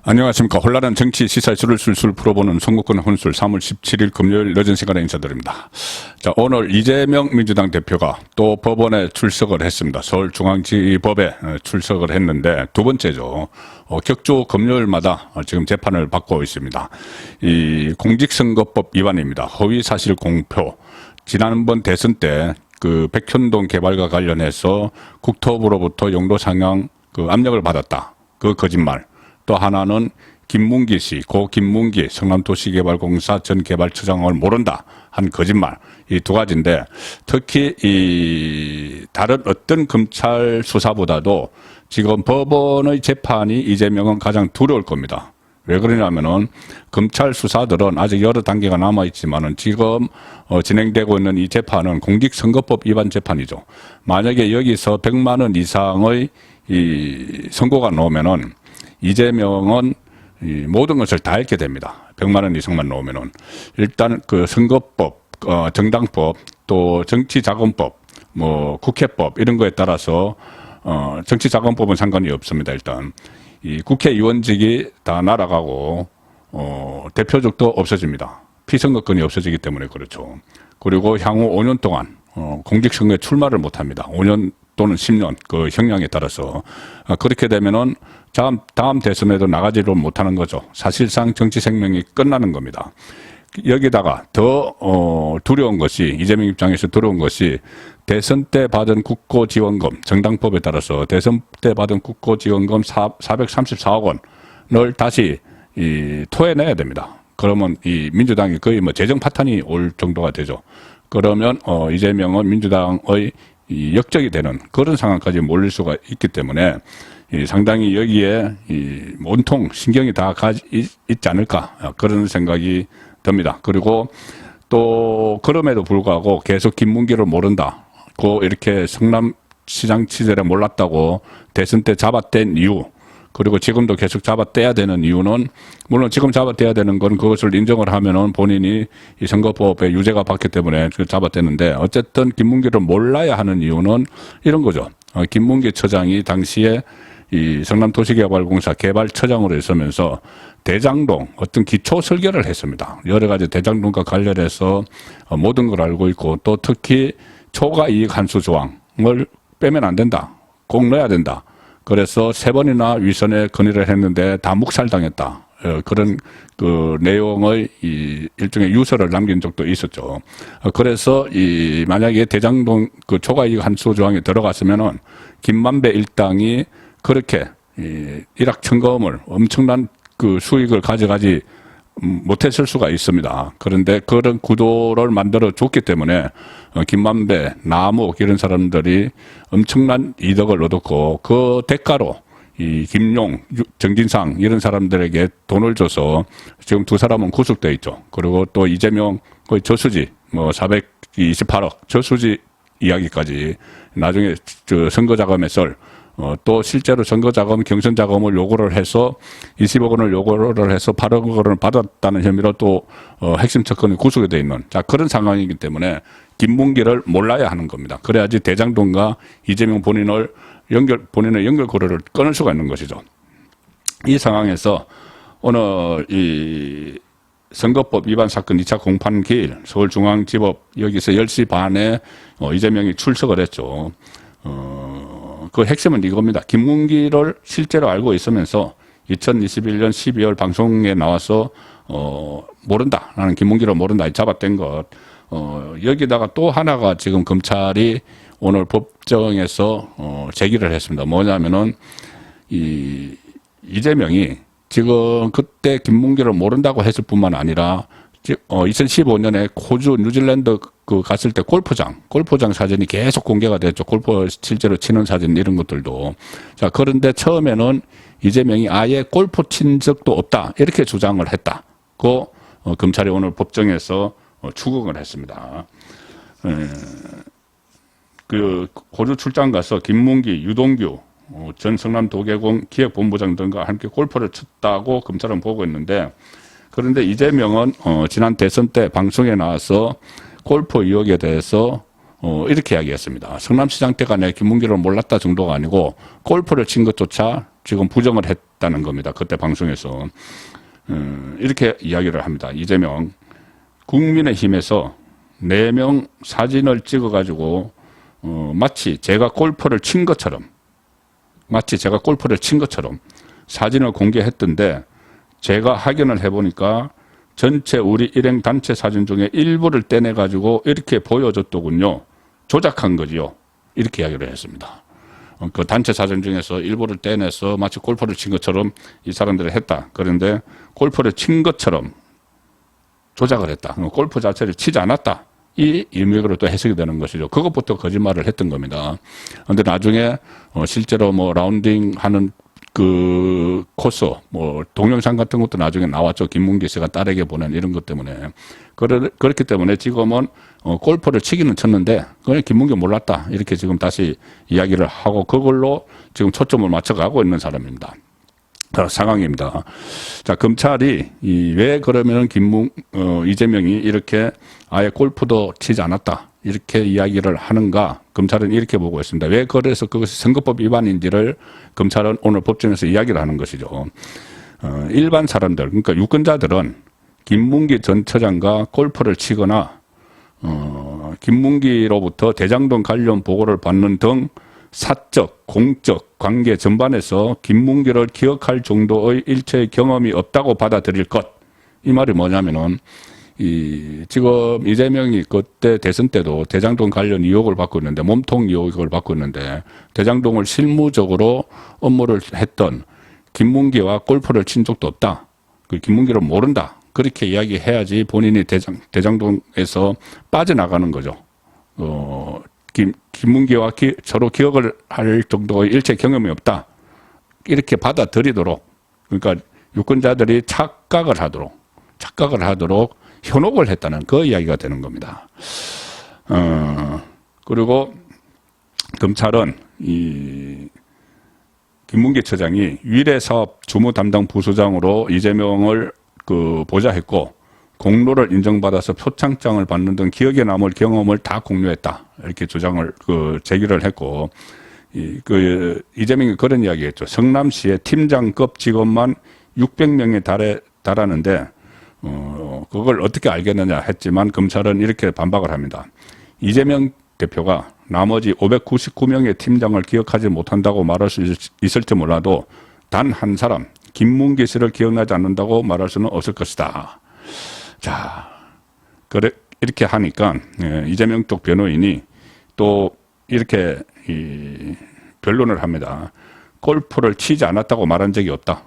안녕하십니까. 혼란한 정치 시사이슈를 술술 풀어보는 선거권 혼술 3월 17일 금요일 늦은 시간에 인사드립니다. 자, 오늘 이재명 민주당 대표가 또 법원에 출석을 했습니다. 서울중앙지법에 출석을 했는데 두 번째죠. 격주 금요일마다 지금 재판을 받고 있습니다. 이 공직선거법 위반입니다. 허위사실 공표. 지난번 대선 때 그 백현동 개발과 관련해서 국토부로부터 용도 상향 그 압력을 받았다. 그 거짓말. 또 하나는 김문기 씨, 고 김문기 성남도시개발공사 전 개발처장을 모른다 한 거짓말. 이 두 가지인데 특히 이 다른 어떤 검찰 수사보다도 지금 법원의 재판이 이재명은 가장 두려울 겁니다. 왜 그러냐면은 검찰 수사들은 아직 여러 단계가 남아 있지만은 지금 진행되고 있는 이 재판은 공직선거법 위반 재판이죠. 만약에 여기서 100만 원 이상의 이 선고가 나오면은 이재명은 이 모든 것을 다 잃게 됩니다. 100만 원 이상만 나오면은 일단 그 선거법, 정당법, 또 정치자금법, 뭐 국회법 이런 거에 따라서 정치자금법은 상관이 없습니다. 일단 이 국회의원직이 다 날아가고 대표직도 없어집니다. 피선거권이 없어지기 때문에 그렇죠. 그리고 향후 5년 동안 공직선거에 출마를 못합니다. 5년 또는 10년 그 형량에 따라서 그렇게 되면은 다음 대선에도 나가지를 못하는 거죠. 사실상 정치 생명이 끝나는 겁니다. 여기다가 더 두려운 것이 이재명 입장에서 두려운 것이 대선 때 받은 국고지원금 정당법에 따라서 대선 때 받은 국고지원금 434억 원을 다시 토해내야 됩니다. 그러면 이 민주당이 거의 뭐 재정 파탄이 올 정도가 되죠. 그러면 이재명은 민주당의 이 역적이 되는 그런 상황까지 몰릴 수가 있기 때문에 상당히 여기에 온통 신경이 다 있지 않을까 그런 생각이 듭니다. 그리고 또 그럼에도 불구하고 계속 김문기를 모른다. 이렇게 성남시장 시절에 몰랐다고 대선 때 잡아뗀 이유 그리고 지금도 계속 잡아떼야 되는 이유는 물론 지금 잡아떼야 되는 건 그것을 인정을 하면은 본인이 이 선거법에 유죄가 받기 때문에 잡아떼는데 어쨌든 김문기를 몰라야 하는 이유는 이런 거죠. 김문기 처장이 당시에 이 성남도시개발공사 개발처장으로 있으면서 대장동 어떤 기초 설계를 했습니다. 여러 가지 대장동과 관련해서 모든 걸 알고 있고 또 특히 초과이익 환수 조항을 빼면 안 된다. 꼭 넣어야 된다. 그래서 3번이나 위선에 건의를 했는데 다 묵살당했다. 그런 그 내용의 일종의 유서를 남긴 적도 있었죠. 그래서 만약에 대장동 그 초과이익 환수 조항에 들어갔으면은 김만배 일당이 그렇게 일확천금을 엄청난 그 수익을 가져가지 못했을 수가 있습니다. 그런데 그런 구도를 만들어 줬기 때문에 김만배, 남욱 이런 사람들이 엄청난 이득을 얻었고 그 대가로 이 김용, 정진상 이런 사람들에게 돈을 줘서 지금 두 사람은 구속돼 있죠. 그리고 또 이재명 거의 저수지 뭐 428억 저수지 이야기까지 나중에 저 선거 자금에 쓸 또 실제로 선거자금, 경선자금을 요구를 해서 20억 원을 요구를 해서 8억 원을 받았다는 혐의로 또 핵심 측근이 구속이 돼 있는 그런 상황이기 때문에 김문기를 몰라야 하는 겁니다. 그래야지 대장동과 이재명 본인의 연결고리를 끊을 수가 있는 것이죠. 이 상황에서 오늘 이 선거법 위반 사건 2차 공판 기일 서울중앙지법 여기서 10시 반에 이재명이 출석을 했죠. 그 핵심은 이겁니다. 김문기를 실제로 알고 있으면서 2021년 12월 방송에 나와서 모른다. 나는 김문기를 모른다. 잡아뗀 것. 여기다가 또 하나가 지금 검찰이 오늘 법정에서 제기를 했습니다. 뭐냐면은 이재명이 지금 그때 김문기를 모른다고 했을 뿐만 아니라 2015년에 호주, 뉴질랜드 그 갔을 때 골프장 사진이 계속 공개가 됐죠. 골프 실제로 치는 사진 이런 것들도. 자, 그런데 처음에는 이재명이 아예 골프 친 적도 없다. 이렇게 주장을 했다고 검찰이 오늘 법정에서 추궁을 했습니다. 그 호주 출장 가서 김문기, 유동규 전 성남도계공 기획본부장 등과 함께 골프를 쳤다고 검찰은 보고 있는데 그런데 이재명은 지난 대선 때 방송에 나와서 골프 의혹에 대해서 이렇게 이야기했습니다. 성남시장 때가 내 김문기를 몰랐다 정도가 아니고 골프를 친 것조차 지금 부정을 했다는 겁니다. 그때 방송에서 이렇게 이야기를 합니다. 이재명 국민의힘에서 4명 사진을 찍어가지고 마치 제가 골프를 친 것처럼 사진을 공개했던데 제가 확인을 해보니까 전체 우리 일행 단체 사진 중에 일부를 떼내가지고 이렇게 보여줬더군요. 조작한 거지요. 이렇게 이야기를 했습니다. 그 단체 사진 중에서 일부를 떼내서 마치 골프를 친 것처럼 이 사람들이 했다. 그런데 골프를 친 것처럼 조작을 했다. 골프 자체를 치지 않았다. 이 의미로 또 해석이 되는 것이죠. 그것부터 거짓말을 했던 겁니다. 그런데 나중에 실제로 뭐 라운딩 하는 그 코스, 뭐 동영상 같은 것도 나중에 나왔죠. 김문기 씨가 딸에게 보낸 이런 것 때문에. 그렇기 때문에 지금은 골프를 치기는 쳤는데 그걸 김문기 몰랐다. 이렇게 지금 다시 이야기를 하고 그걸로 지금 초점을 맞춰가고 있는 사람입니다. 상황입니다. 자, 검찰이 왜 그러면 이재명이 이렇게 아예 골프도 치지 않았다. 이렇게 이야기를 하는가? 검찰은 이렇게 보고 있습니다. 왜 그래서 그것이 선거법 위반인지를 검찰은 오늘 법정에서 이야기를 하는 것이죠. 일반 사람들, 그러니까 유권자들은 김문기 전 처장과 골프를 치거나 김문기로부터 대장동 관련 보고를 받는 등 사적, 공적 관계 전반에서 김문기를 기억할 정도의 일체의 경험이 없다고 받아들일 것. 이 말이 뭐냐면은 지금 이재명이 그때 대선 때도 대장동 관련 의혹을 받고 있는데 몸통 의혹을 받고 있는데 대장동을 실무적으로 업무를 했던 김문기와 골프를 친 적도 없다. 그 김문기를 모른다. 그렇게 이야기해야지 본인이 대장동에서 빠져나가는 거죠. 김문기와 서로 기억을 할 정도의 일체 경험이 없다. 이렇게 받아들이도록, 그러니까 유권자들이 착각을 하도록 현혹을 했다는 그 이야기가 되는 겁니다. 그리고 검찰은 김문기 처장이 위례사업 주무 담당 부소장으로 이재명을 보좌했고 공로를 인정받아서 표창장을 받는 등 기억에 남을 경험을 다 공유했다. 이렇게 주장을 제기를 했고 이재명이 그런 이야기했죠. 성남시의 팀장급 직원만 600명에 달하는데 그걸 어떻게 알겠느냐 했지만 검찰은 이렇게 반박을 합니다. 이재명 대표가 나머지 599명의 팀장을 기억하지 못한다고 말할 수 있을지 몰라도 단 한 사람 김문기 씨를 기억나지 않는다고 말할 수는 없을 것이다. 자, 이렇게 하니까 이재명 쪽 변호인이 또 이렇게 변론을 합니다. 골프를 치지 않았다고 말한 적이 없다.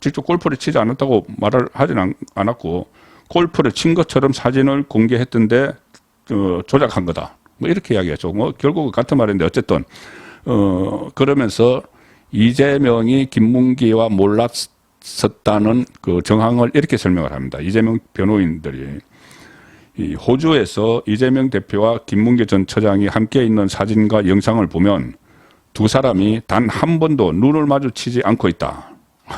직접 골프를 치지 않았다고 말을 하진 않았고 골프를 친 것처럼 사진을 공개했던데 조작한 거다. 뭐 이렇게 이야기했죠. 뭐 결국은 같은 말인데 어쨌든 그러면서 이재명이 김문기와 몰랐었다는 그 정황을 이렇게 설명을 합니다. 이재명 변호인들이 호주에서 이재명 대표와 김문기 전 처장이 함께 있는 사진과 영상을 보면 두 사람이 단 한 번도 눈을 마주치지 않고 있다.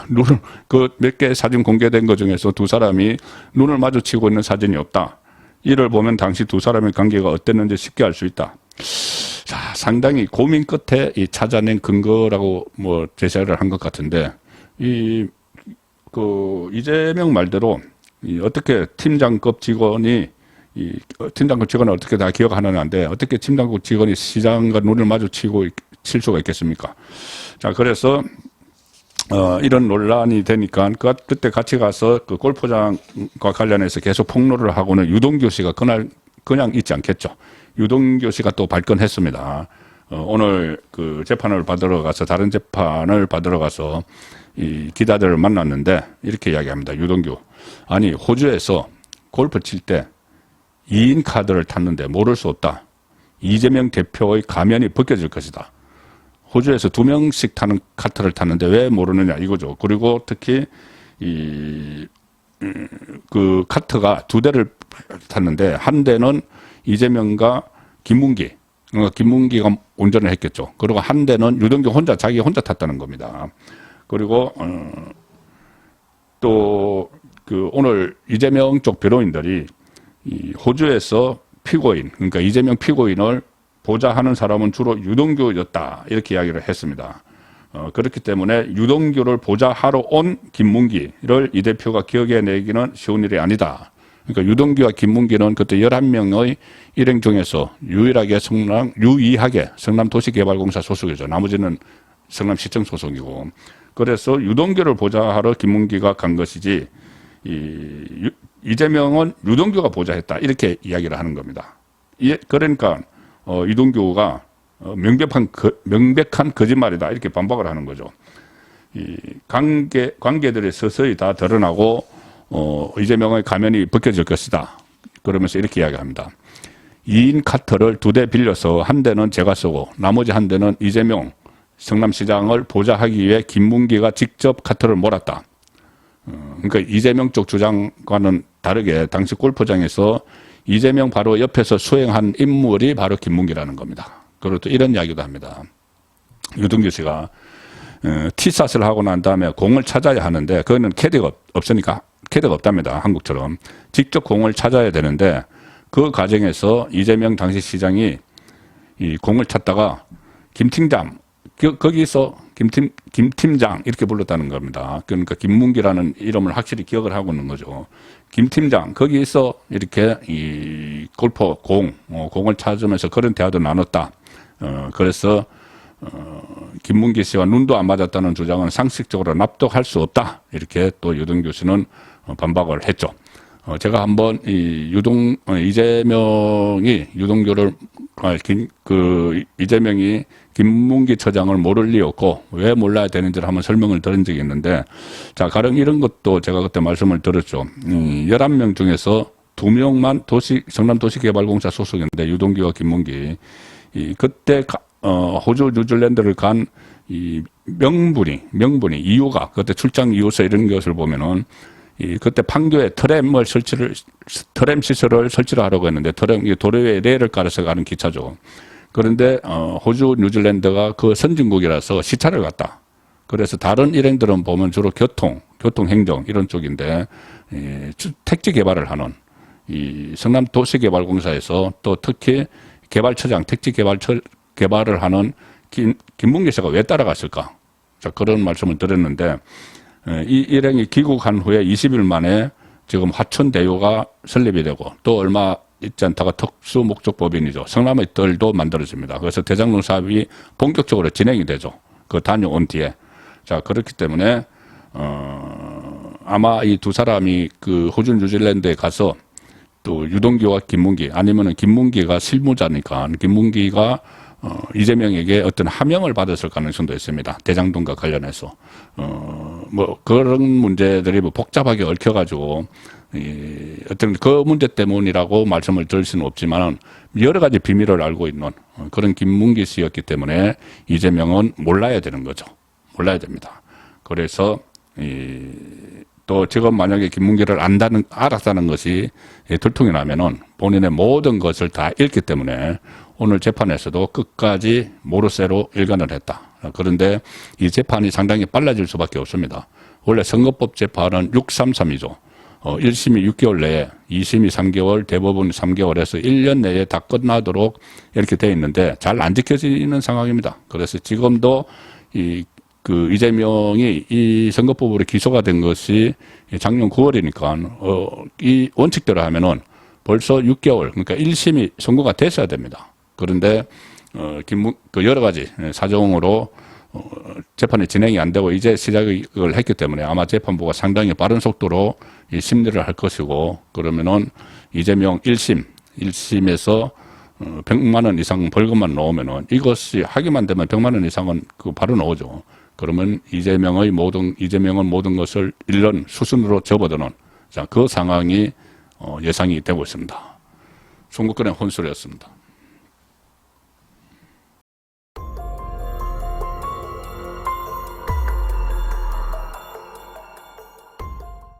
몇 개 사진 공개된 것 중에서 두 사람이 눈을 마주치고 있는 사진이 없다. 이를 보면 당시 두 사람의 관계가 어땠는지 쉽게 알 수 있다. 자, 상당히 고민 끝에 찾아낸 근거라고 뭐 제시를 한 것 같은데, 이재명 말대로 어떻게 팀장급 직원은 어떻게 다 기억하느냐인데, 어떻게 팀장급 직원이 시장과 눈을 마주치고 칠 수가 있겠습니까? 자, 그래서 이런 논란이 되니까 그때 같이 가서 그 골프장과 관련해서 계속 폭로를 하고는 유동규 씨가 그냥 있지 않겠죠. 유동규 씨가 또 발끈했습니다. 오늘 그 재판을 받으러 가서 다른 재판을 받으러 가서 이 기자들을 만났는데 이렇게 이야기합니다. 유동규. 아니 호주에서 골프 칠 때 2인 카드를 탔는데 모를 수 없다. 이재명 대표의 가면이 벗겨질 것이다. 호주에서 2명씩 타는 카트를 탔는데 왜 모르느냐 이거죠. 그리고 특히 그 카트가 2대를 탔는데 한 대는 이재명과 김문기가 운전을 했겠죠. 그리고 한 대는 유동규 자기 혼자 탔다는 겁니다. 그리고 또 오늘 이재명 쪽 변호인들이 이 호주에서 피고인, 그러니까 이재명 피고인을 보좌하는 사람은 주로 유동규였다 이렇게 이야기를 했습니다. 그렇기 때문에 유동규를 보좌하러 온 김문기를 이 대표가 기억해내기는 쉬운 일이 아니다. 그러니까 유동규와 김문기는 그때 11명의 일행 중에서 유일하게 성남도시개발공사 소속이죠. 나머지는 성남시청 소속이고. 그래서 유동규를 보좌하러 김문기가 간 것이지, 이재명은 유동규가 보좌했다. 이렇게 이야기를 하는 겁니다. 그러니까, 유동규가 명백한 거짓말이다. 이렇게 반박을 하는 거죠. 이 관계들이 서서히 다 드러나고, 이재명의 가면이 벗겨질 것이다. 그러면서 이렇게 이야기합니다. 2인 카터를 2대 빌려서 한 대는 제가 쓰고 나머지 한 대는 이재명 성남시장을 보좌하기 위해 김문기가 직접 카터를 몰았다. 그러니까 이재명 쪽 주장과는 다르게 당시 골프장에서 이재명 바로 옆에서 수행한 인물이 바로 김문기라는 겁니다. 그리고 또 이런 이야기도 합니다. 유동규 씨가 티샷을 하고 난 다음에 공을 찾아야 하는데 그거는 캐디가 없으니까 캐디가 없답니다. 한국처럼. 직접 공을 찾아야 되는데 그 과정에서 이재명 당시 시장이 이 공을 찾다가 김팀장, 거기서 김팀장 이렇게 불렀다는 겁니다. 그러니까 김문기라는 이름을 확실히 기억을 하고 있는 거죠. 김팀장, 거기서 이렇게 이 골퍼 공을 찾으면서 그런 대화도 나눴다. 그래서 김문기 씨와 눈도 안 맞았다는 주장은 상식적으로 납득할 수 없다. 이렇게 또 유동규 씨는 반박을 했죠. 제가 한번 이재명이 유동규를 이재명이 김문기 처장을 모를 리 없고 왜 몰라야 되는지를 한번 설명을 드린 적이 있는데, 자, 가령 이런 것도 제가 그때 말씀을 드렸죠. 11명 중에서 2명만 성남도시개발공사 소속인데 유동규와 김문기. 그때 호주 뉴질랜드를 간 이 명분이 이유가 그때 출장 이유서 이런 것을 보면은 그때 판교에 트램 시설을 설치를 하려고 했는데 도로 위에 레일을 깔아서 가는 기차죠. 그런데 호주 뉴질랜드가 그 선진국이라서 시차를 갔다. 그래서 다른 일행들은 보면 주로 교통 행정 이런 쪽인데 택지 개발을 하는 이 성남도시개발공사에서 또 특히 개발처장 택지 개발을 하는 김문기 씨가 왜 따라갔을까? 자, 그런 말씀을 드렸는데, 이 일행이 귀국한 후에 20일 만에 지금 화천대유가 설립이 되고 또 얼마 있지 않다가 특수목적법인이죠. 성남의 뜰도 만들어집니다. 그래서 대장동 사업이 본격적으로 진행이 되죠. 그 다녀온 뒤에. 자, 그렇기 때문에, 아마 이 두 사람이 그 호주 뉴질랜드에 가서 또 유동규와 김문기 아니면은 김문기가 실무자니까 김문기가 이재명에게 어떤 하명을 받았을 가능성도 있습니다. 대장동과 관련해서. 뭐 그런 문제들이 뭐 복잡하게 얽혀가지고 어떤 그 문제 때문이라고 말씀을 드릴 수는 없지만 여러 가지 비밀을 알고 있는 그런 김문기 씨였기 때문에 이재명은 몰라야 되는 거죠. 몰라야 됩니다. 그래서 또 지금 만약에 김문기를 알았다는 것이 들통이 나면은 본인의 모든 것을 다 잃기 때문에 오늘 재판에서도 끝까지 모르쇠로 일관을 했다. 그런데 이 재판이 상당히 빨라질 수밖에 없습니다. 원래 선거법 재판은 633이죠. 1심이 6개월 내에, 2심이 3개월, 대법원 3개월에서 1년 내에 다 끝나도록 이렇게 되어 있는데 잘 안 지켜지는 상황입니다. 그래서 지금도 이재명이 이 선거법으로 기소가 된 것이 작년 9월이니까, 이 원칙대로 하면은 벌써 6개월, 그러니까 1심이 선고가 됐어야 됩니다. 그런데, 여러 가지 사정으로, 재판이 진행이 안 되고 이제 시작을 했기 때문에 아마 재판부가 상당히 빠른 속도로 이 심리를 할 것이고, 그러면은 이재명 1심에서 100만 원 이상 벌금만 넣으면은 이것이 하기만 되면 100만 원 이상은 바로 나오죠. 그러면 이재명은 모든 것을 잃는 수순으로 접어드는, 자, 그 상황이 예상이 되고 있습니다. 송국근의 혼술이었습니다.